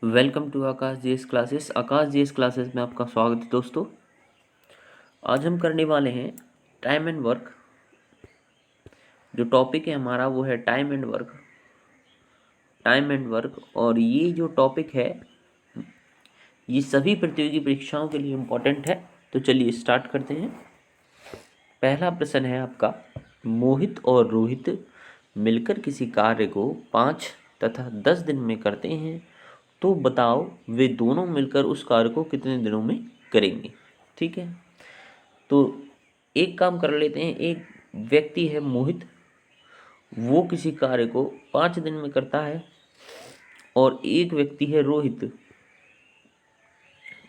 Welcome to Akash GS classes. Akash GS classes में आपका स्वागत है दोस्तों। आज हम करने वाले हैं टाइम एंड वर्क। जो टॉपिक है हमारा वो है टाइम एंड वर्क। और ये जो टॉपिक है ये सभी प्रतियोगी परीक्षाओं के लिए इम्पोर्टेंट है। तो चलिए स्टार्ट करते हैं। पहला प्रश्न है आपका, मोहित और रोहित मिलकर किसी कार्य को 5 तथा 10 दिन में करते हैं, तो बताओ वे दोनों मिलकर उस कार्य को कितने दिनों में करेंगे। ठीक है, तो एक काम कर लेते हैं। एक व्यक्ति है मोहित, वो किसी कार्य को 5 दिन में करता है, और एक व्यक्ति है रोहित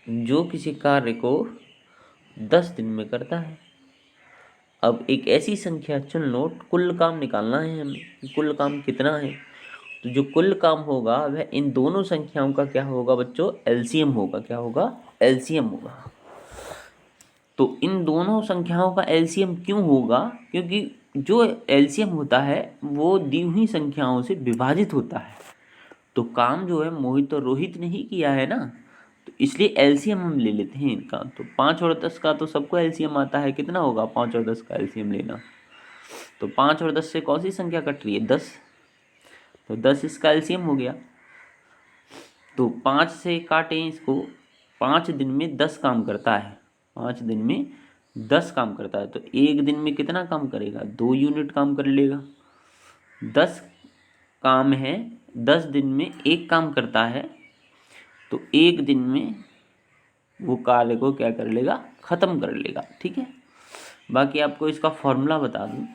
जो किसी कार्य को 10 दिन में करता है। अब एक ऐसी संख्या चुन लो, कुल काम निकालना है हमें कि कुल काम कितना है। तो जो कुल काम होगा वह इन दोनों संख्याओं का क्या होगा बच्चों, एलसीएम होगा। क्या होगा, एलसीएम होगा। तो इन दोनों संख्याओं का एलसीएम क्यों होगा, क्योंकि जो एलसीएम होता है वो दी हुई संख्याओं से विभाजित होता है। तो काम जो है मोहित और रोहित ने ही किया है ना, तो इसलिए एलसीएम हम ले लेते हैं इनका। तो 5 और 10 का तो सबको एलसीएम आता है, कितना होगा 5 और 10 का एलसीएम लेना। तो 5 और 10 से कौन सी संख्या कट रही है, 10। तो 10 इसका एलसीएम हो गया। तो 5 से काटें इसको, 5 दिन में 10 काम करता है। 5 दिन में 10 काम करता है, तो एक दिन में कितना काम करेगा, 2 यूनिट काम कर लेगा। 10 काम है, 10 दिन में एक काम करता है, तो एक दिन में वो कार्य को क्या कर लेगा, ख़त्म कर लेगा। ठीक है, बाकी आपको इसका फॉर्मूला बता दूं।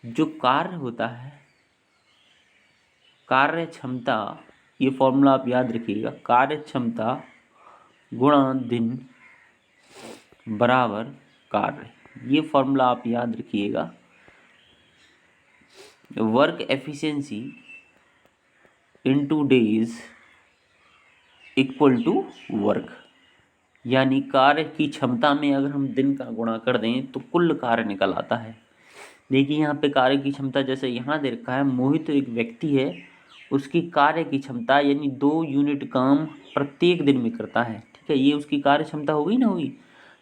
जो कार्य होता है, कार्य क्षमता, ये फॉर्मूला आप याद रखिएगा। कार्य क्षमता गुणा दिन बराबर कार्य, ये फॉर्मूला आप याद रखिएगा। Work efficiency into days equal to work, यानी कार्य की क्षमता में अगर हम दिन का गुणा कर दें तो कुल कार्य निकल आता है। देखिए यहाँ पे कार्य की क्षमता जैसे यहाँ दे रखा है, मोहित एक व्यक्ति है, उसकी कार्य की क्षमता यानी 2 यूनिट काम प्रत्येक दिन में करता है। ठीक है, ये उसकी कार्य क्षमता हो गई ना, हुई।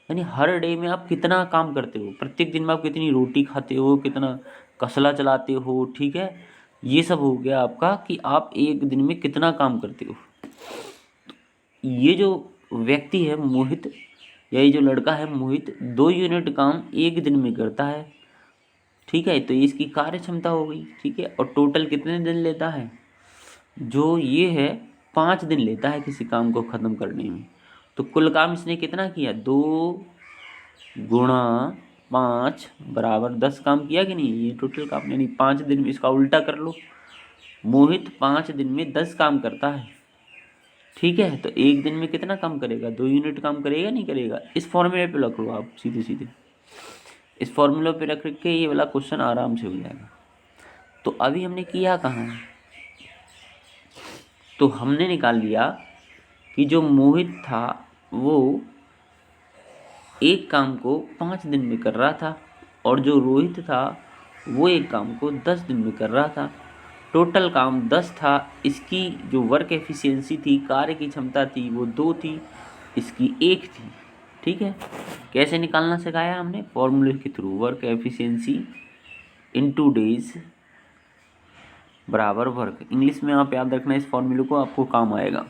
यानी हर डे में आप कितना काम करते हो, प्रत्येक दिन में आप कितनी रोटी खाते हो, कितना कसला चलाते हो। ठीक है, ये सब हो गया आपका कि आप एक दिन में कितना काम करते हो। ये जो व्यक्ति है मोहित, या ये जो लड़का है मोहित, 2 यूनिट काम एक दिन में करता है। ठीक है, तो इसकी कार्य क्षमता हो गई। ठीक है, और टोटल कितने दिन लेता है, जो ये है 5 दिन लेता है किसी काम को ख़त्म करने में। तो कुल काम इसने कितना किया, 2 गुणा 5 बराबर 10 काम किया कि नहीं। ये टोटल काम, यानी 5 दिन में, इसका उल्टा कर लो, मोहित 5 दिन में 10 काम करता है। ठीक है, तो एक दिन में कितना काम करेगा, 2 यूनिट काम करेगा नहीं करेगा। इस फॉर्मूले पे रख लो आप सीधे सीधे, इस फॉर्मूले पे रख के ये वाला क्वेश्चन आराम से हो जाएगा। तो अभी हमने किया कहाँ, तो हमने निकाल लिया कि जो मोहित था वो एक काम को 5 दिन में कर रहा था, और जो रोहित था वो एक काम को 10 दिन में कर रहा था। टोटल काम 10 था, इसकी जो वर्क एफिशिएंसी थी, कार्य की क्षमता थी, वो 2 थी, इसकी 1 थी। ठीक है, कैसे निकालना सिखाया हमने, फॉर्मूले के through. Work efficiency into days बराबर वर्क। इंग्लिश में आप याद रखना इस फॉर्मूले को, आपको काम आएगा।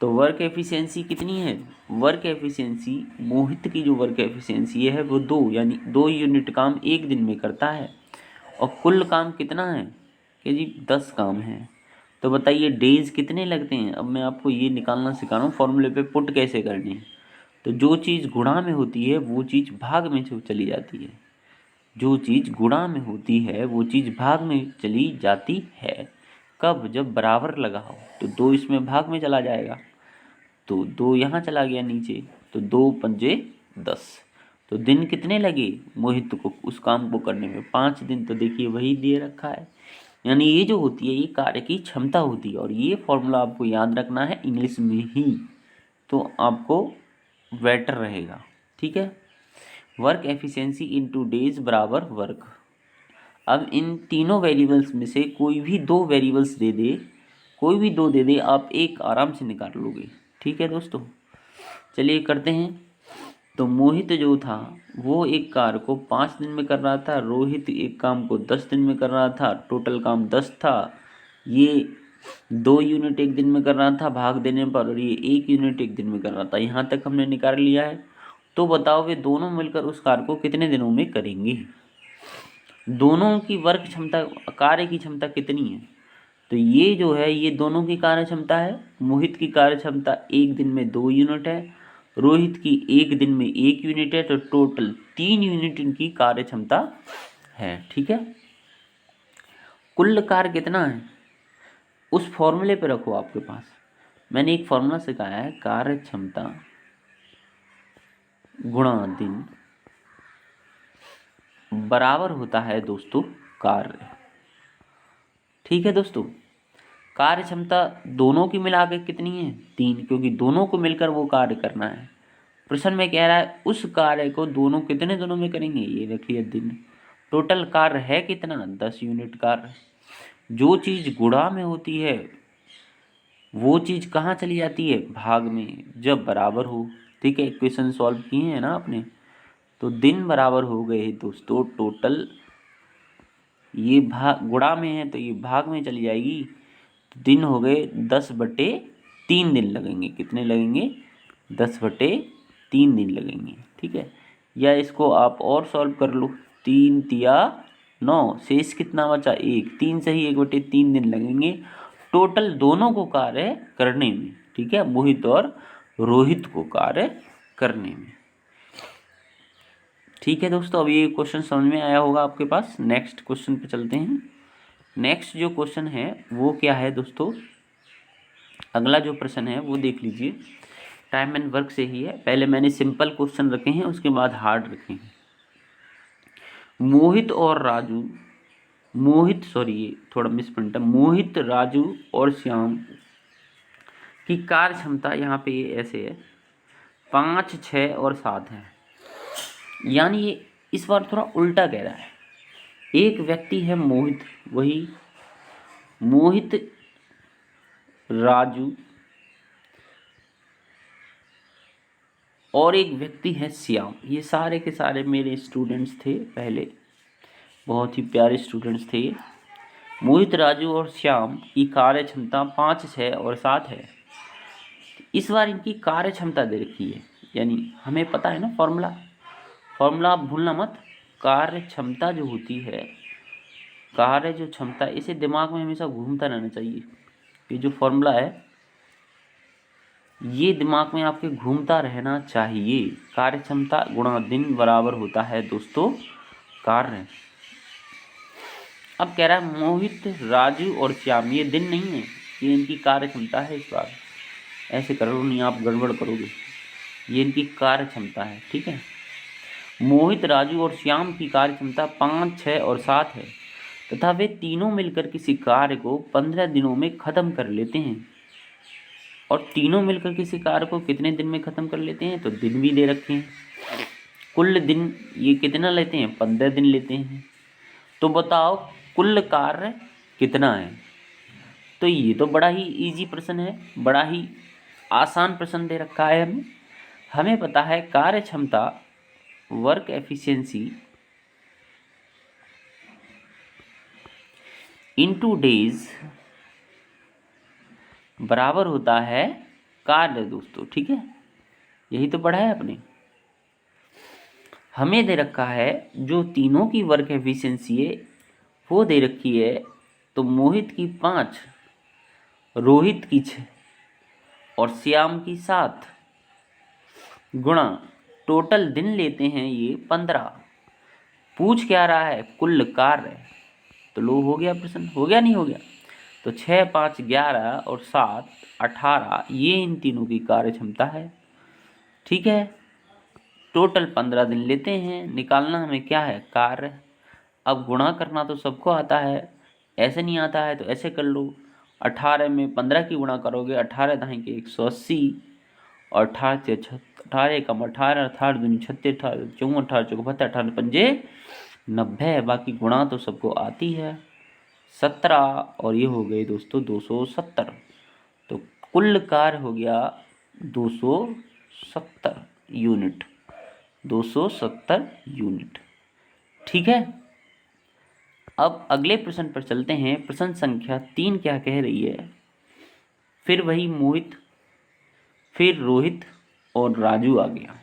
तो वर्क एफिशिएंसी कितनी है, वर्क एफिशिएंसी, मोहित की जो वर्क एफिशिएंसी है वो 2, यानी 2 यूनिट काम एक दिन में करता है। और कुल काम कितना है कि जी 10 काम है। तो बताइए डेज कितने लगते हैं। अब मैं आपको ये निकालना सिखा रहा हूँ, फॉर्मूले पे पुट कैसे करनी है। तो जो चीज़ गुणा में होती है वो चीज़ भाग में चली जाती है। जो चीज़ गुणा में होती है वो चीज़ भाग में चली जाती है। कब, जब बराबर लगा हो, तो 2 इसमें भाग में चला जाएगा, तो 2 यहाँ चला गया नीचे, तो 2 पंजे 10। तो दिन कितने लगे मोहित को उस काम को करने में, 5 दिन। तो देखिए वही दे रखा है, यानी ये जो होती है ये कार्य की क्षमता होती है। और ये फॉर्मूला आपको याद रखना है इंग्लिश में ही, तो आपको बेटर रहेगा। ठीक है, वर्क एफिशिएंसी इनटू डेज बराबर वर्क। अब इन तीनों वेरिएबल्स में से कोई भी 2 वेरिएबल्स दे दे, कोई भी दो दे दे आप एक आराम से निकाल लोगे। ठीक है दोस्तों, चलिए करते हैं। तो मोहित जो था वो एक कार्य को 5 दिन में कर रहा था, रोहित एक काम को 10 दिन में कर रहा था, टोटल काम 10 था। ये 2 यूनिट एक दिन में कर रहा था भाग देने पर, और ये 1 यूनिट एक दिन में कर रहा था। यहाँ तक हमने निकाल लिया है। तो बताओ वे दोनों मिलकर उस कार्य को कितने दिनों में करेंगे। दोनों की वर्क क्षमता, कार्य की क्षमता कितनी है। तो ये जो है ये दोनों की कार्य क्षमता है। मोहित की कार्य क्षमता एक दिन में 2 यूनिट है, रोहित की एक दिन में 1 यूनिट है। तो टोटल 3 यूनिट इनकी कार्य क्षमता है। ठीक है, कुल कार्य कितना है उस फॉर्मूले पे रखो आपके पास। मैंने एक फॉर्मूला सिखाया है, कार्य क्षमता गुणा दिन बराबर होता है दोस्तों कार्य। ठीक है दोस्तों, कार्य क्षमता दोनों की मिला के कितनी है 3, क्योंकि दोनों को मिलकर वो कार्य करना है। प्रश्न में कह रहा है उस कार्य को दोनों कितने दिनों में करेंगे, ये रखिए दिन। टोटल कार्य है कितना 10 यूनिट कार्य। जो चीज़ गुणा में होती है वो चीज़ कहाँ चली जाती है भाग में, जब बराबर हो। ठीक है, इक्वेशन सॉल्व किए हैं ना आपने। तो दिन बराबर हो गए दोस्तों, टोटल ये भाग गुणा में है तो ये भाग में चली जाएगी। तो दिन हो गए 10/3 दिन लगेंगे। कितने लगेंगे 10/3 दिन लगेंगे। ठीक है, या इसको आप और सॉल्व कर लो, 3 तिया 9, शेष कितना बचा 1, 3 से ही 1/3 दिन लगेंगे टोटल दोनों को कार्य करने में। ठीक है, मोहित और रोहित को कार्य करने में। ठीक है दोस्तों, अब ये क्वेश्चन समझ में आया होगा आपके पास। नेक्स्ट क्वेश्चन पे चलते हैं। नेक्स्ट जो क्वेश्चन है वो क्या है दोस्तों, अगला जो प्रश्न है वो देख लीजिए, टाइम एंड वर्क से ही है। पहले मैंने सिंपल क्वेश्चन रखे हैं, उसके बाद हार्ड रखे हैं। मोहित और राजू, ये थोड़ा मिसप्रिंट है, मोहित राजू और श्याम की कार्य क्षमता यहाँ पे ये ऐसे है 5, 6 और 7 है। यानी ये इस बार थोड़ा उल्टा कह रहा है। एक व्यक्ति है मोहित, वही मोहित राजू, और एक व्यक्ति है श्याम। ये सारे के सारे मेरे स्टूडेंट्स थे पहले, बहुत ही प्यारे स्टूडेंट्स थे। मोहित राजू और श्याम की कार्य क्षमता 5, 6 और 7 है। इस बार इनकी कार्य क्षमता दे रखी है, यानी हमें पता है ना फॉर्मूला आप भूलना मत। कार्य क्षमता जो होती है, कार्य जो क्षमता, इसे दिमाग में हमेशा घूमता रहना चाहिए। ये जो फॉर्मूला है ये दिमाग में आपके घूमता रहना चाहिए। कार्य क्षमता गुणा दिन बराबर होता है दोस्तों कार्य। अब कह रहा है मोहित राजू और श्याम, ये दिन नहीं है, ये इनकी कार्य क्षमता है। इस बार ऐसे करो नहीं, आप गड़बड़ करोगे। ये इनकी कार्य क्षमता है। ठीक है, मोहित राजू और श्याम की कार्य क्षमता 5, 6 और 7 है तथा वे तीनों मिलकर किसी कार्य को 15 दिनों में ख़त्म कर लेते हैं। और तीनों मिलकर किसी कार्य को कितने दिन में ख़त्म कर लेते हैं, तो दिन भी दे रखे हैं। कुल दिन ये कितना लेते हैं 15 दिन लेते हैं। तो बताओ कुल कार्य कितना है। तो ये तो बड़ा ही इजी प्रश्न है, बड़ा ही आसान प्रश्न दे रखा है हमें पता है कार्य क्षमता वर्क एफिशिएंसी इनटू डेज बराबर होता है कार्य दोस्तों। ठीक है, यही तो पढ़ा है आपने। हमें दे रखा है जो तीनों की वर्क एफिशिएंसी है वो दे रखी है। तो मोहित की 5, रोहित की 6 और श्याम की 7 गुणा टोटल दिन लेते हैं ये 15। पूछ क्या रहा है कुल कार्य। तो लो हो गया प्रश्न, हो गया नहीं हो गया। तो 6, 5, 11 और 7, 18 ये इन तीनों की कार्य क्षमता है। ठीक है, टोटल 15 दिन लेते हैं। निकालना हमें क्या है कार्य। अब गुणा करना तो सबको आता है, ऐसे नहीं आता है तो ऐसे कर लो। 18 में 15 की गुणा करोगे, 18 दाएँ के 180 और 18 से 18 कम 18, 18 दूनी 36, 18 चौवन, 18 चौक 72, 18 पंजे 90। बाकी गुणा तो सबको आती है, 17 और ये हो गए दोस्तों 270। तो कुल कार्य हो गया 270 यूनिट, 270 यूनिट। ठीक है, अब अगले प्रश्न पर चलते हैं। प्रश्न संख्या 3 क्या कह रही है? फिर वही मोहित, फिर रोहित और राजू आ गया।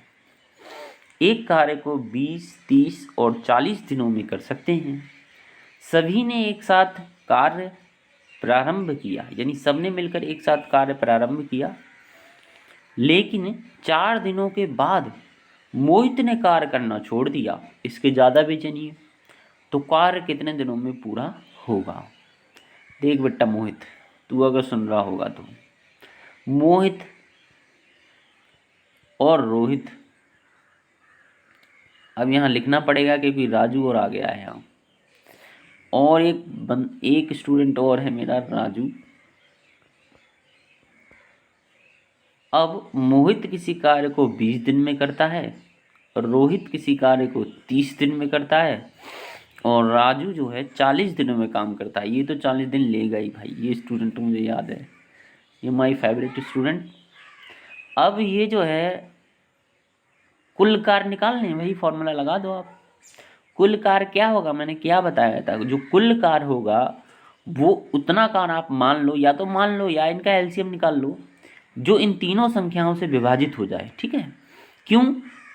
एक कार्य को 20, 30 और 40 दिनों में कर सकते हैं। सभी ने एक साथ कार्य प्रारंभ किया, यानी सबने मिलकर एक साथ कार्य प्रारंभ किया, लेकिन 4 दिनों के बाद मोहित ने कार्य करना छोड़ दिया। इसके ज़्यादा बेचैनी है, तो कार्य कितने दिनों में पूरा होगा? देख बेटा मोहित, तू अगर सुन रहा होगा तो मोहित और रोहित, अब यहाँ लिखना पड़ेगा क्योंकि राजू और आ गया है यहाँ, और एक स्टूडेंट और है मेरा राजू। अब मोहित किसी कार्य को 20 दिन में करता है, रोहित किसी कार्य को 30 दिन में करता है, और राजू जो है 40 दिनों में काम करता है। ये तो 40 दिन लेगा ही भाई, ये स्टूडेंट मुझे याद है, ये माय फेवरेट स्टूडेंट। अब ये जो है कुल कार्य निकालने, वही फॉर्मूला लगा दो आप। कुल कार्य क्या होगा, मैंने क्या बताया था, जो कुल कार्य होगा वो उतना कार्य आप मान लो, या तो मान लो या इनका एलसीएम निकाल लो, जो इन तीनों संख्याओं से विभाजित हो जाए। ठीक है, क्यों?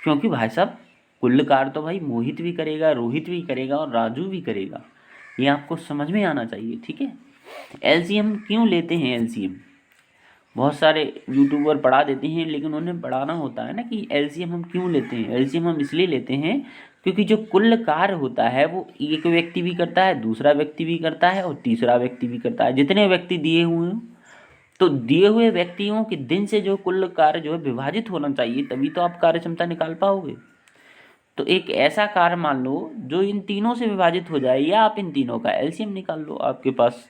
क्योंकि भाई साहब कुल कार्य तो भाई मोहित भी करेगा, रोहित भी करेगा और राजू भी करेगा, ये आपको समझ में आना चाहिए। ठीक है, एलसीएम क्यों लेते हैं? एलसीएम बहुत सारे यूट्यूबर पढ़ा देते हैं, लेकिन उन्हें पढ़ाना होता है ना कि एलसीएम हम क्यों लेते हैं। एलसीएम हम इसलिए लेते हैं क्योंकि जो कुल कार्य होता है वो एक व्यक्ति भी करता है, दूसरा व्यक्ति भी करता है और तीसरा व्यक्ति भी करता है। जितने व्यक्ति दिए हुए हों, तो दिए हुए व्यक्तियों के दिन से जो कुल कार्य जो है विभाजित होना चाहिए, तभी तो आप कार्य क्षमता निकाल पाओगे। तो एक ऐसा कार्य मान लो जो इन तीनों से विभाजित हो जाए, या आप इन तीनों का एलसीएम निकाल लो। आपके पास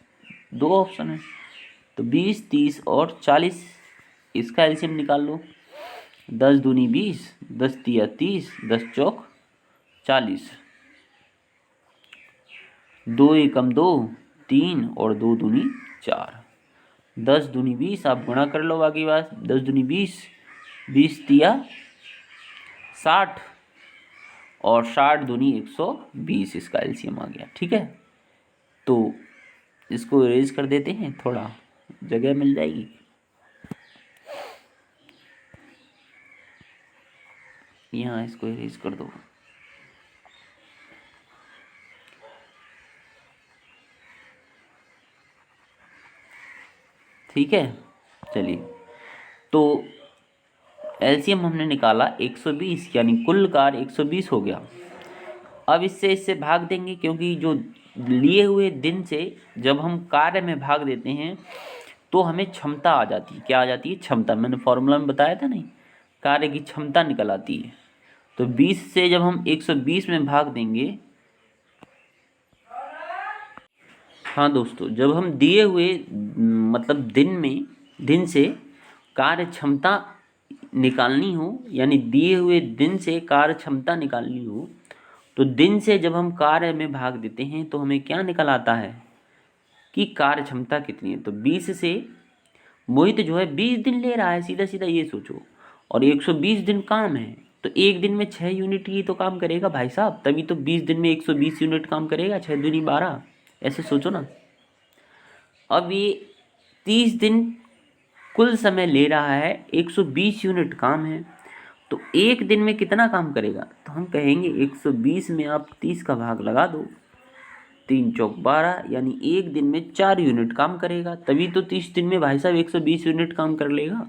2 ऑप्शन है, तो 20, 30 और 40, इसका एलसीएम निकाल लो। 10 दूनी 20, 10 तिया 30, 10 चौक 40, 2 एकम 2, 3 और 2 दूनी 4, 10 दूनी 20, आप गुणा कर लो बाकी बात। 10 दूनी 20, 20 तिया 60 और 60 दूनी 120, इसका एलसीएम आ गया। ठीक है, तो इसको इरेज कर देते हैं, थोड़ा जगह मिल जाएगी। यहाँ इसको इरेज कर दो। ठीक है, चलिए, तो एलसीएम हमने निकाला 120, यानी कुल कार्य 120 हो गया। अब इससे भाग देंगे, क्योंकि जो लिए हुए दिन से जब हम कार्य में भाग देते हैं तो हमें क्षमता आ जाती है। क्या आ जाती है? क्षमता। मैंने फॉर्मूला में बताया था नहीं, कार्य की क्षमता निकल आती है। तो 20 से जब हम 120 में भाग देंगे, हाँ दोस्तों, जब हम दिए हुए मतलब दिन से कार्य क्षमता निकालनी हो, यानी दिए हुए दिन से कार्य क्षमता निकालनी हो, तो दिन से जब हम कार्य में भाग देते हैं तो हमें क्या निकल आता है कि कार्य क्षमता कितनी है। तो 20 से मोहित जो है 20 दिन ले रहा है, सीधा सीधा ये सोचो, और 120 दिन काम है, तो एक दिन में 6 यूनिट ही तो काम करेगा भाई साहब, तभी तो 20 दिन में 120 यूनिट काम करेगा। 6 दूनी 12, ऐसे सोचो ना। अब ये 30 दिन कुल समय ले रहा है, 120 यूनिट काम है, तो एक दिन में कितना काम करेगा? तो हम कहेंगे 120 में आप 30 का भाग लगा दो, 3 चौक 12, यानी एक दिन में 4 यूनिट काम करेगा, तभी तो 30 दिन में भाई साहब 120 यूनिट काम कर लेगा।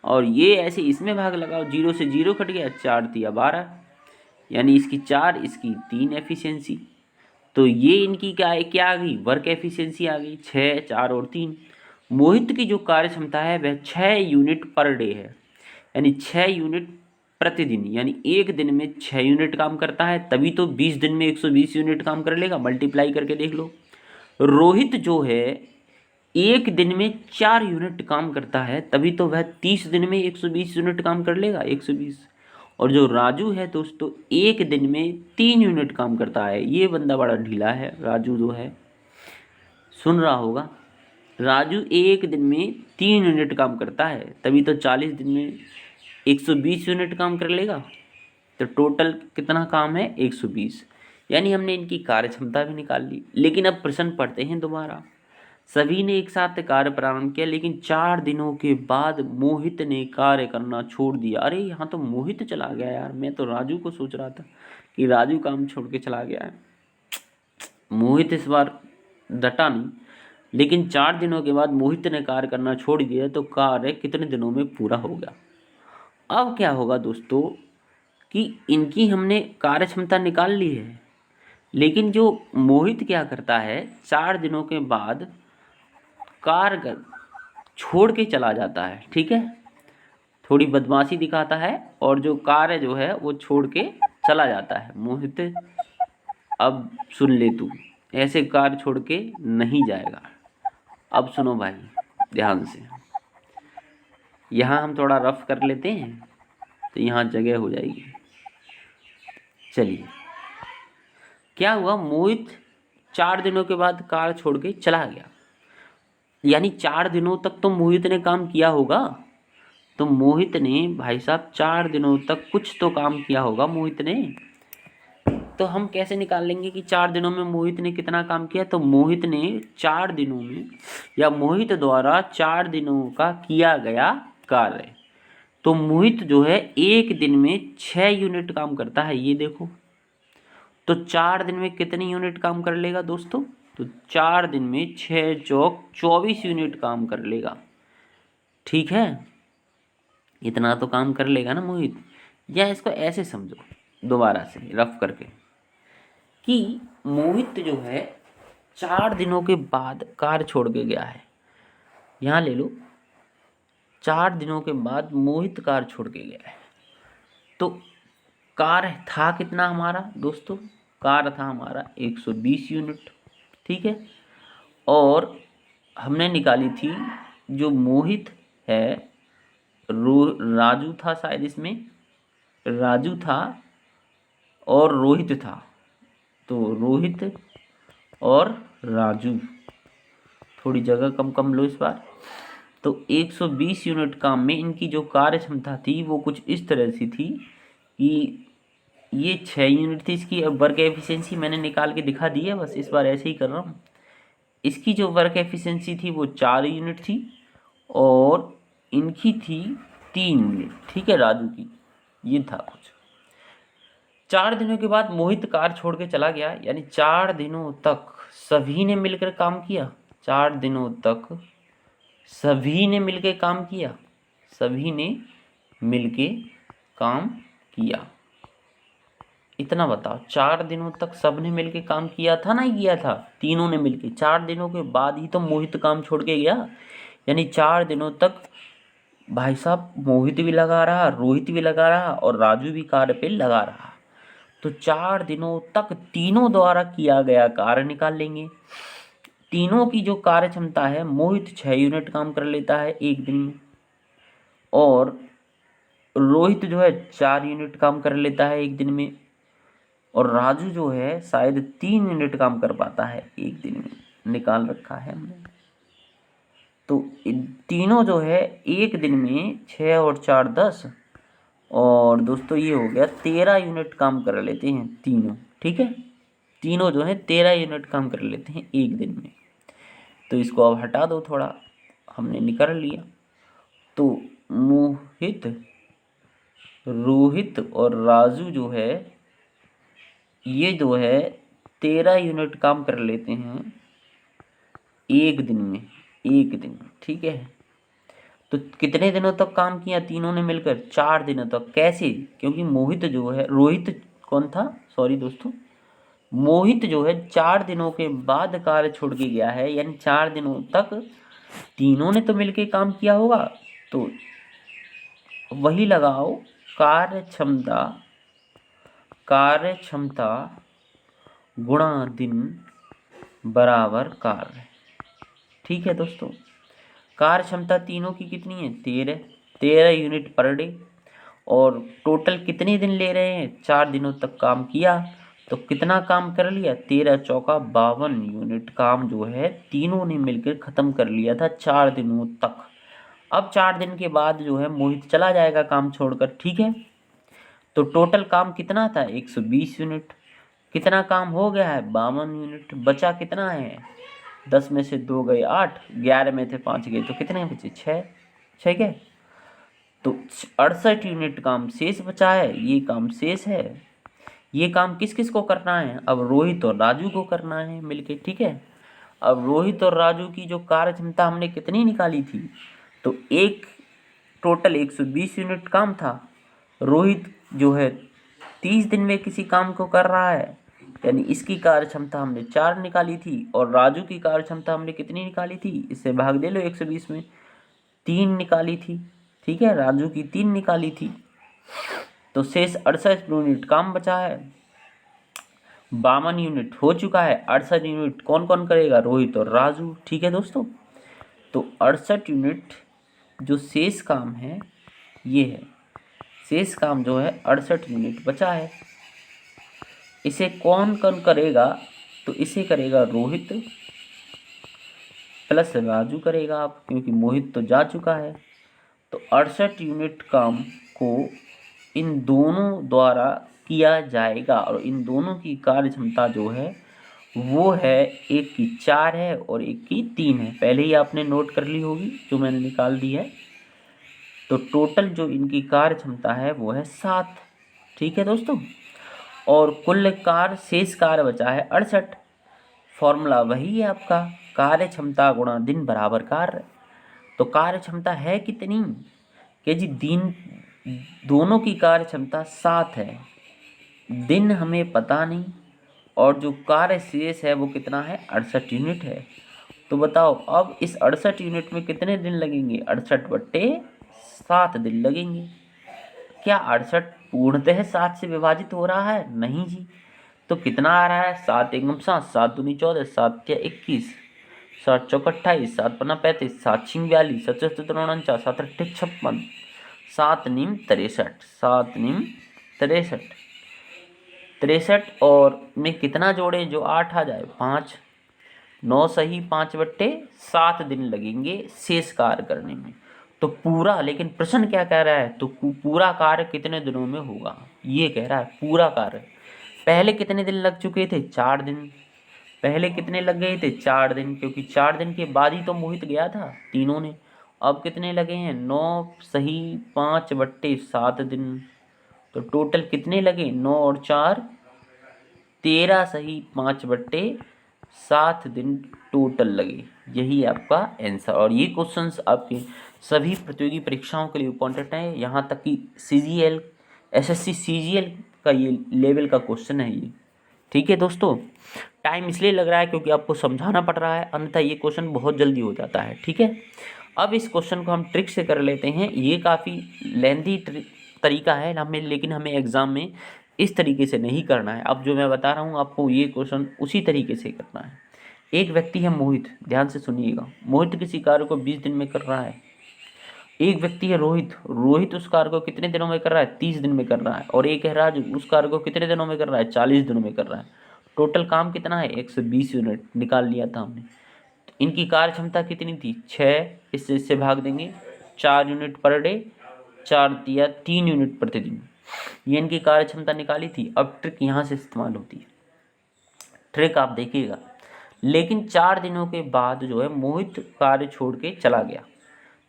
और ये ऐसे इसमें भाग लगाओ, 0 से 0 कट गया, 4 तिया 12, यानी इसकी 4, इसकी 3 एफिशिएंसी। तो ये इनकी क्या आ गई? वर्क एफिशिएंसी आ गई, 6, 4 और 3। मोहित की जो कार्य क्षमता है वह 6 यूनिट पर डे है, यानी 6 यूनिट प्रतिदिन, यानी एक दिन में 6 यूनिट काम करता है, तभी तो 20 दिन में 120 यूनिट काम कर लेगा। मल्टीप्लाई करके देख लो। रोहित जो है एक दिन में 4 यूनिट काम करता है, तभी तो वह 30 दिन में 120 यूनिट काम कर लेगा। 120, और जो राजू है दोस्तों एक दिन में 3 यूनिट काम करता है। ये बंदा बड़ा ढीला है, राजू जो है, सुन रहा होगा। राजू एक दिन में 3 यूनिट काम करता है, तभी तो 40 दिन में 120 यूनिट काम कर लेगा। तो टोटल कितना काम है? 120। यानी हमने इनकी कार्य क्षमता भी निकाल ली। लेकिन अब प्रश्न पढ़ते हैं दोबारा। सभी ने एक साथ कार्य प्रारंभ किया, लेकिन 4 दिनों के बाद मोहित ने कार्य करना छोड़ दिया। अरे यहाँ तो मोहित चला गया यार, मैं तो राजू को सोच रहा था कि राजू काम छोड़ के चला गया है। मोहित इस बार डटा नहीं, लेकिन 4 दिनों के बाद मोहित ने कार्य करना छोड़ दिया, तो कार्य कितने दिनों में पूरा हो गया? अब क्या होगा दोस्तों कि इनकी हमने कार्य क्षमता निकाल ली है, लेकिन जो मोहित क्या करता है 4 दिनों के बाद कार्य छोड़ के चला जाता है। ठीक है, थोड़ी बदमाशी दिखाता है और जो कार्य जो है वो छोड़ के चला जाता है। मोहित अब सुन ले, तू ऐसे कार्य छोड़ के नहीं जाएगा। अब सुनो भाई ध्यान से, यहाँ हम थोड़ा रफ कर लेते हैं तो यहाँ जगह हो जाएगी। चलिए, क्या हुआ, मोहित 4 दिनों के बाद कार छोड़ के चला गया। यानी 4 दिनों तक तो मोहित ने काम किया होगा। तो मोहित ने भाई साहब 4 दिनों तक कुछ तो काम किया होगा मोहित ने। तो हम कैसे निकाल लेंगे कि 4 दिनों में मोहित ने कितना काम किया? तो मोहित ने 4 दिनों में, या मोहित द्वारा 4 दिनों का किया गया कार्य। तो मोहित जो है एक दिन में 6 यूनिट काम करता है, ये देखो। तो 4 दिन में कितनी यूनिट काम कर लेगा दोस्तों? तो 4 दिन में 6 चौक 24 यूनिट काम कर लेगा। ठीक है, इतना तो काम कर लेगा ना मोहित। या इसको ऐसे समझो दोबारा से रफ करके कि मोहित जो है 4 दिनों के बाद कार छोड़ के गया है। यहाँ ले लो, 4 दिनों के बाद मोहित कार छोड़ के गया है। तो कार था कितना हमारा दोस्तों? कार था हमारा 120 यूनिट। ठीक है, और हमने निकाली थी जो मोहित है, राजू था शायद, इसमें राजू था और रोहित था। तो रोहित और राजू, थोड़ी जगह कम कम लो इस बार। तो 120 यूनिट काम में इनकी जो कार्य क्षमता थी वो कुछ इस तरह से थी कि ये 6 यूनिट थी। इसकी वर्क एफिशिएंसी मैंने निकाल के दिखा दी है, बस इस बार ऐसे ही कर रहा हूँ। इसकी जो वर्क एफिशिएंसी थी वो 4 यूनिट थी और इनकी थी 3 यूनिट। ठीक है, राजू की ये था कुछ। 4 दिनों के बाद मोहित कार छोड़ के चला गया, यानी 4 दिनों तक सभी ने मिलकर काम किया। 4 दिनों तक सभी ने मिलकर काम किया, सभी ने मिलके काम किया। इतना बताओ, 4 दिनों तक सबने मिलके काम किया था, नहीं किया था? तीनों ने मिलके। 4 दिनों के बाद ही तो मोहित काम छोड़ के गया। यानी 4 दिनों तक भाई साहब मोहित भी लगा रहा, रोहित भी लगा रहा और राजू भी कार्य पे लगा रहा। तो 4 दिनों तक तीनों द्वारा किया गया कार्य निकाल लेंगे। तीनों की जो कार्य क्षमता है, मोहित 6 यूनिट काम कर लेता है एक दिन में, और रोहित जो है 4 यूनिट काम कर लेता है एक दिन में, और राजू जो है शायद 3 यूनिट काम कर पाता है एक दिन में, निकाल रखा है हमने। तो तीनों जो है एक दिन में 6 और 4 10, और दोस्तों ये हो गया 13 यूनिट काम कर लेते हैं तीनों। ठीक है, तीनों जो है 13 यूनिट काम कर लेते हैं एक दिन में। तो इसको अब हटा दो थोड़ा, हमने निकाल लिया। तो मोहित, रोहित और राजू जो है ये जो है 13 यूनिट काम कर लेते हैं एक दिन में, एक दिन में। ठीक है, तो कितने दिनों तक काम किया तीनों ने मिलकर? 4 दिनों तक। कैसे? क्योंकि मोहित जो है, रोहित कौन था, सॉरी दोस्तों, मोहित जो है 4 दिनों के बाद कार्य छोड़ के गया है, यानी 4 दिनों तक तीनों ने तो मिलके काम किया होगा। तो वही लगाओ, कार्य क्षमता, कार्य क्षमता गुणा दिन बराबर कार्य। ठीक है दोस्तों, कार्य क्षमता तीनों की कितनी है? 13 यूनिट पर डे, और टोटल कितने दिन ले रहे हैं, 4 दिनों तक काम किया तो कितना काम कर लिया, 13 चौका 52 यूनिट काम जो है तीनों ने मिलकर ख़त्म कर लिया था 4 दिनों तक। अब 4 दिन के बाद जो है मोहित चला जाएगा काम छोड़कर, ठीक है। तो टोटल काम कितना था, 120 यूनिट। कितना काम हो गया है, 52 यूनिट। बचा कितना है, 10 में से 2 गए 8, 11 में थे 5 गए तो कितने बचे, 6। ठीक है, तो 68 यूनिट काम शेष बचा है, ये काम शेष है। ये काम किस किस को करना है, अब रोहित और राजू को करना है मिलके, ठीक है। अब रोहित और राजू की जो कार्य क्षमता हमने कितनी निकाली थी, तो एक टोटल 120 यूनिट काम था। रोहित जो है 30 दिन में किसी काम को कर रहा है, यानी इसकी कार्य क्षमता हमने 4 निकाली थी, और राजू की कार्य क्षमता हमने कितनी निकाली थी, इससे भाग दे लो 120 में, 3 निकाली थी। ठीक है, राजू की 3 निकाली थी, तो शेष 68 यूनिट काम बचा है। 52 यूनिट हो चुका है, 68 यूनिट कौन कौन करेगा, रोहित और राजू। ठीक है दोस्तों, तो 68 यूनिट जो शेष काम है ये है, शेष काम जो है 68 यूनिट बचा है। इसे कौन कौन करेगा, तो इसे करेगा रोहित प्लस राजू करेगा आप, क्योंकि मोहित तो जा चुका है। तो 68 यूनिट काम को इन दोनों द्वारा किया जाएगा, और इन दोनों की कार्य क्षमता जो है वो है, एक की 4 है और एक की 3 है। पहले ही आपने नोट कर ली होगी जो मैंने निकाल दी है। तो टोटल जो इनकी कार्य क्षमता है वो है 7। ठीक है दोस्तों, और कुल कार्य शेष कार्य बचा है 68। फॉर्मूला वही है आपका, कार्य क्षमता गुणा दिन बराबर कार्य। तो कार्य क्षमता है कितनी, कि जी दिन दोनों की कार्य क्षमता 7 है, दिन हमें पता नहीं, और जो कार्य शेष है वो कितना है, 68 यूनिट है। तो बताओ अब इस 68 यूनिट में कितने दिन लगेंगे, 68/7 दिन लगेंगे। क्या 68 पूर्णतः 7 से विभाजित हो रहा है, नहीं जी। तो कितना आ रहा है, 7 एकम 7, 7 दूनी 14, 7 या 21, 7 चौक 28, 7 पन्ना 35, 7 छिंग 42, 7 चतुर 49, 7 अट्ठे 56, 7 नीम 63, 7 नीम 63, 63 और में कितना जोड़े जो 8 आ जाए, 5, 9 सही 5/7 दिन लगेंगे शेष कार्य करने में। तो पूरा, लेकिन प्रश्न क्या कह रहा है, तो पूरा कार्य कितने दिनों में होगा, ये कह रहा है पूरा कार्य। पहले कितने दिन लग चुके थे, 4 दिन। पहले कितने लग गए थे, 4 दिन, क्योंकि 4 दिन के बाद ही तो मोहित गया था तीनों ने। अब कितने लगे हैं, 9 सही 5/7 दिन। तो टोटल कितने लगे, 9 और 4 13 सही 5/7 दिन टोटल लगे। यही आपका आंसर। और ये क्वेश्चंस आपके सभी प्रतियोगी परीक्षाओं के लिए इम्पोर्टेंट है, यहाँ तक कि CGL SSC CGL का ये लेवल का क्वेश्चन है ये। ठीक है दोस्तों, टाइम इसलिए लग रहा है क्योंकि आपको समझाना पड़ रहा है, अन्यथा ये क्वेश्चन बहुत जल्दी हो जाता है। ठीक है, अब इस क्वेश्चन को हम ट्रिक से कर लेते हैं। ये काफ़ी लेंथी तरीका है हमें, लेकिन हमें एग्ज़ाम में इस तरीके से नहीं करना है। अब जो मैं बता रहा हूँ आपको, ये क्वेश्चन उसी तरीके से करना है। एक व्यक्ति है मोहित, ध्यान से सुनिएगा। मोहित किसी कार्य को 20 दिन में कर रहा है। एक व्यक्ति है रोहित, रोहित उस कार्य को कितने दिनों में कर रहा है, 30 दिन में कर रहा है। और एक है राजू, उस कार्य को कितने दिनों में कर रहा है, 40 दिनों में कर रहा है। टोटल काम कितना है, 120 यूनिट निकाल लिया था हमने। तो इनकी कार्य क्षमता कितनी थी, 6, इससे भाग देंगे, 4 यूनिट पर डे, 4 दिया 3 यूनिट प्रतिदिन, ये इनकी कार्य क्षमता निकाली थी। अब ट्रिक यहाँ से इस्तेमाल होती है, ट्रिक आप देखिएगा। लेकिन 4 दिनों के बाद जो है मोहित कार्य छोड़ के चला गया।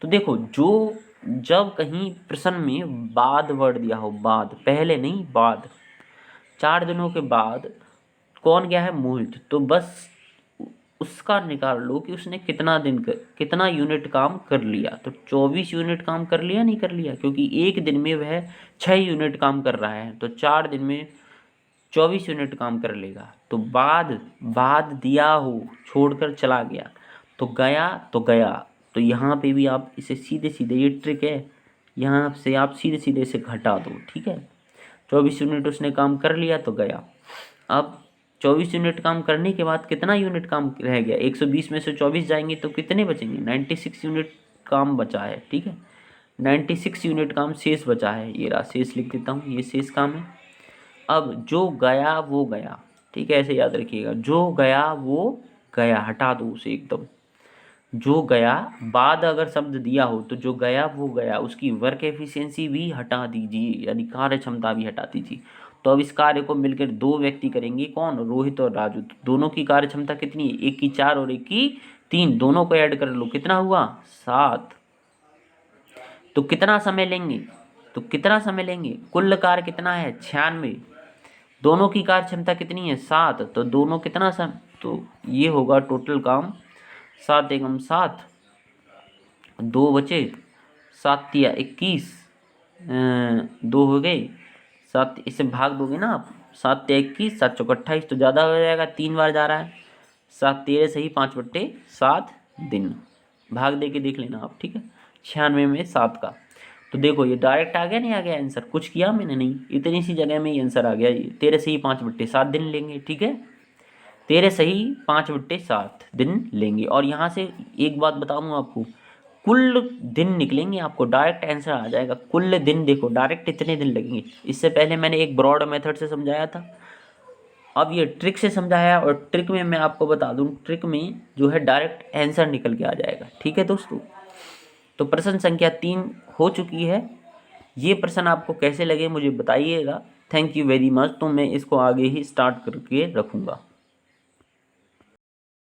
तो देखो, जो जब कहीं प्रश्न में बाद वर्ड दिया हो, बाद, पहले नहीं बाद, 4 दिनों के बाद कौन गया है, मोहित, तो बस उसका निकाल लो कि उसने कितना यूनिट काम कर लिया। तो 24 यूनिट काम कर लिया, नहीं कर लिया, क्योंकि एक दिन में वह 6 यूनिट काम कर रहा है, तो 4 दिन में 24 यूनिट काम कर लेगा। तो बाद दिया हो, छोड़कर चला गया, तो गया तो गया। तो यहाँ पे भी आप इसे सीधे सीधे, ये ट्रिक है, यहाँ से आप सीधे सीधे इसे घटा दो। ठीक है, 24 यूनिट उसने काम कर लिया तो गया। अब 24 यूनिट काम करने के बाद कितना यूनिट काम रह गया, 120 में से 24 जाएंगे तो कितने बचेंगे, 96 यूनिट काम बचा है। ठीक है, 96 यूनिट काम शेष बचा है, ये रहा शेष लिख देता हूँ, ये शेष काम है। अब जो गया वो गया, ठीक है, ऐसे याद रखिएगा, जो गया वो गया, हटा दो उसे एकदम। जो गया, बाद अगर शब्द दिया हो तो जो गया वो गया, उसकी वर्क एफिशिएंसी भी हटा दीजिए, यानी कार्य क्षमता भी हटा दीजिए। तो अब इस कार्य को मिलकर दो व्यक्ति करेंगे, कौन, रोहित और राजू। तो दोनों की कार्य क्षमता कितनी है, एक की 4 और एक की 3, दोनों को ऐड कर लो, कितना हुआ 7। तो कितना समय लेंगे, तो कितना समय लेंगे, कुल कार्य कितना है 96, दोनों की कार्य क्षमता कितनी है 7, तो दोनों कितना समय, तो ये होगा टोटल काम 7 एकम 7, 2 बचे, 7 तिया 21, 2 हो गए, 7 इसे भाग दोगे ना आप, 7 तिया 21, 7 चौक 28, तो ज़्यादा हो जाएगा, 3 बार जा रहा है, 7 13 सही 5/7 दिन, भाग दे के देख लेना आप, ठीक है, 96 में 7 का। तो देखो ये डायरेक्ट आ गया, नहीं आ गया आंसर, कुछ किया मैंने नहीं, इतनी सी जगह में ही आंसर आ गया, ये 13 सही 5/7 दिन लेंगे, ठीक है, 13 सही 5/7 दिन लेंगे। और यहाँ से एक बात बताऊँ आपको, कुल दिन निकलेंगे, आपको डायरेक्ट आंसर आ जाएगा, कुल दिन देखो डायरेक्ट इतने दिन लगेंगे। इससे पहले मैंने एक ब्रॉड मेथड से समझाया था, अब ये ट्रिक से समझाया, और ट्रिक में मैं आपको बता दूं, ट्रिक में जो है डायरेक्ट आंसर निकल के आ जाएगा, ठीक है दोस्तों। तो प्रश्न संख्या 3 हो चुकी है। ये प्रश्न आपको कैसे लगे मुझे बताइएगा। Thank you very much. तो मैं इसको आगे ही स्टार्ट करके रखूँगा।